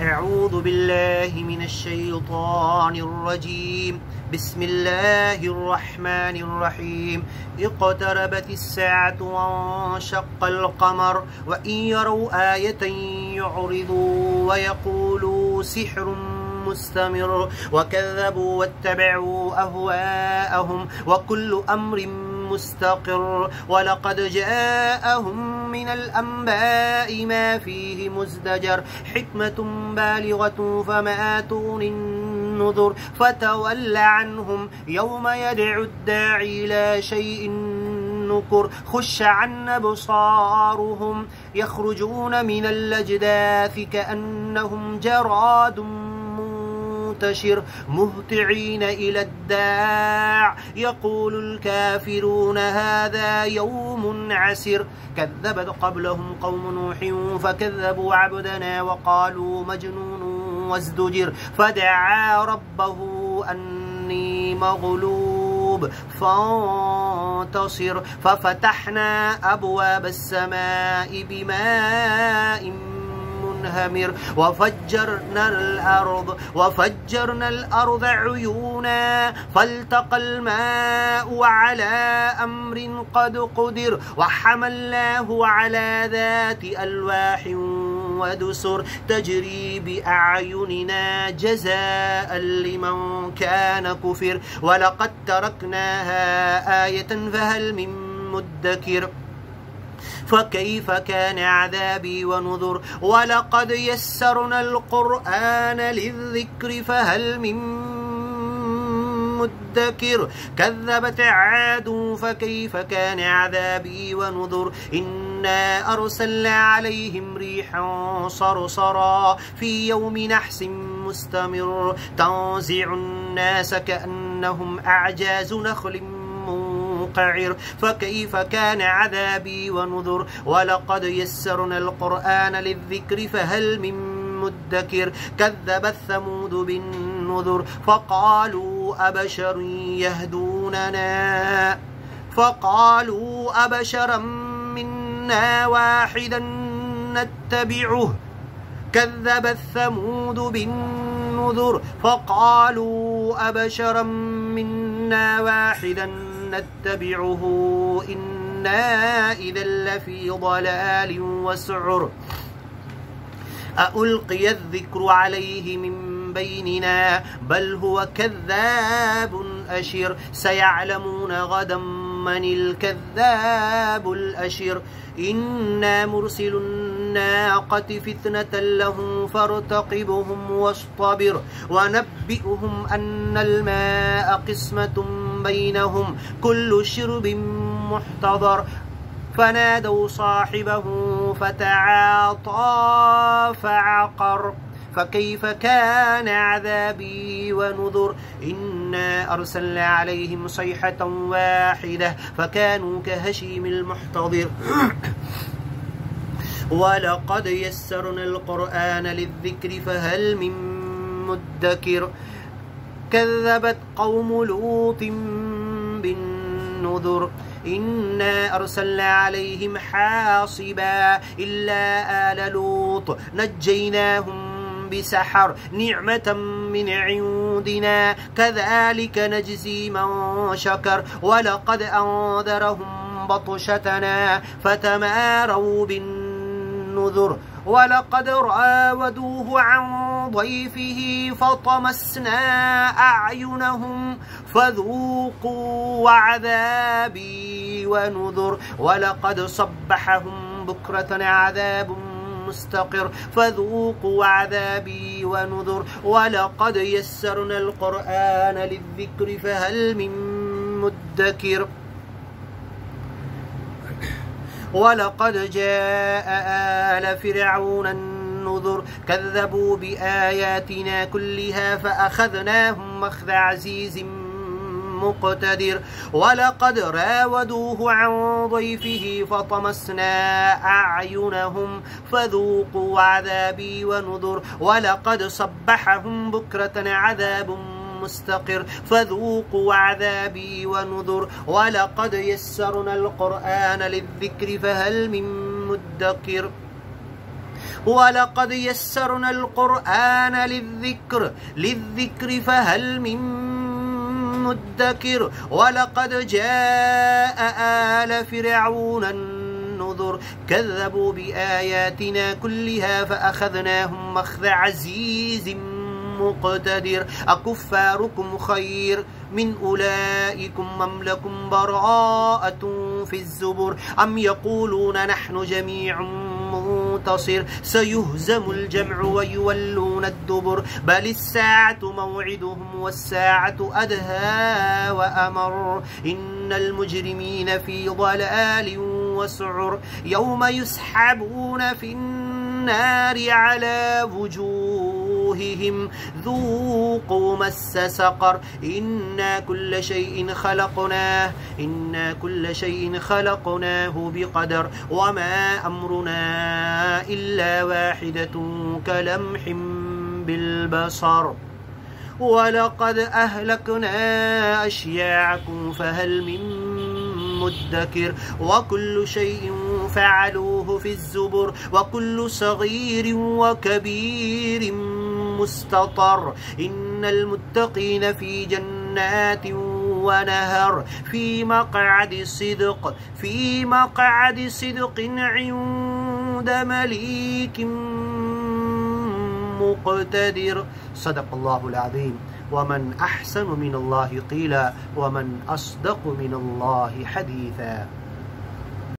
أعوذ بالله من الشيطان الرجيم. بسم الله الرحمن الرحيم. اقتربت الساعة وانشق القمر وإن يروا آية يعرضوا ويقولوا سحر مستمر وكذبوا واتبعوا أهواءهم وكل أمر مستقر ولقد جاءهم من الأنباء ما فيه مزدجر حكمة بالغة فما تغني النذر فتول عنهم يوم يدعو الداعي إلى شيء نكر خش عن أبصارهم يخرجون من الأجداث كأنهم جراد منتشر مهطعين إلى الداع يقول الكافرون هذا يوم عسر كذبت قبلهم قوم نوح فكذبوا عبدنا وقالوا مجنون وازدجر فدعا ربه أني مغلوب فانتصر ففتحنا أبواب السماء بماء منهمر وفجرنا الأرض عيونا فالتقى الماء على أمر قد قدر وحملناه على ذات ألواح ودسر تجري بأعيننا جزاء لمن كان كفر ولقد تركناها آية فهل من مدكر فكيف كان عذابي ونذر ولقد يسرنا القرآن للذكر فهل من مدكر كذبت عاد فكيف كان عذابي ونذر إنا أرسلنا عليهم ريحا صرصرا في يوم نحس مستمر تنزع الناس كأنهم أعجاز نخل منقعر فكيف كان عذابي ونذر ولقد يسرنا القرآن للذكر فهل من مدكر كذبت ثمود بالنذر فقالوا أبشرا منا واحدا نتبعه كذبت ثمود بالنذر فقالوا أبشرا منا واحدا نتبعه إنا إذا لفي ضلال وسعر ألقي الذكر عليه من بيننا بل هو كذاب أشر سيعلمون غدا من الكذاب الأشر إنا مرسل الناقة فتنة لهم فارتقبهم واصطبر ونبئهم أن الماء قسمة بينهم كل شرب محتضر فنادوا صاحبه فتعاطى فعقر فكيف كان عذابي ونذر إنا أرسلنا عليهم صيحة واحدة فكانوا كهشيم المحتضر ولقد يسرنا القرآن للذكر فهل من مدكر كذبت قوم لوط بالنذر إنا أرسلنا عليهم حاصبا إلا آل لوط نجيناهم بسحر نعمة من عندنا كذلك نجزي من شكر ولقد أنذرهم بطشتنا فتماروا بالنذر ولقد راودوه عن ضيفه فطمسنا أعينهم فذوقوا عذابي ونذر ولقد صبحهم بكرة عذاب مستقر فذوقوا عذابي ونذر ولقد يسرنا القرآن للذكر فهل من مدكر ولقد جاء آل فرعون النذر كذبوا بآياتنا كلها فأخذناهم أخذ عزيز مقتدر ولقد راودوه عن ضيفه فطمسنا أعينهم فذوقوا عذابي ونذر ولقد صبحهم بكرة عذاب مستقر فذوقوا عذابي ونذر ولقد يسرنا القرآن للذكر فهل من مدكر ولقد يسرنا القرآن للذكر فهل من مدكر ولقد جاء آل فرعون النذر كذبوا بآياتنا كلها فأخذناهم أخذ عزيز مقتدر أكفاركم خير من أولئكم أم لكم براءة في الزبر أم يقولون نحن جميع منتصر سيهزم الجمع ويولون الدبر بل الساعة موعدهم والساعة أدهى وأمر إن المجرمين في ضلال وسعر يوم يسحبون في النار على وجوههم ذوقوا مس سقر إنا كل شيء خلقناه بقدر وما أمرنا إلا واحدة كلمح بالبصر ولقد أهلكنا أشياعكم فهل من مدكر وكل شيء فعلوه في الزبر وكل صغير وكبير مستطر إن المتقين في جنات ونهر في مقعد صدق عند مليك مقتدر صدق الله العظيم ومن أحسن من الله قيلا ومن أصدق من الله حديثا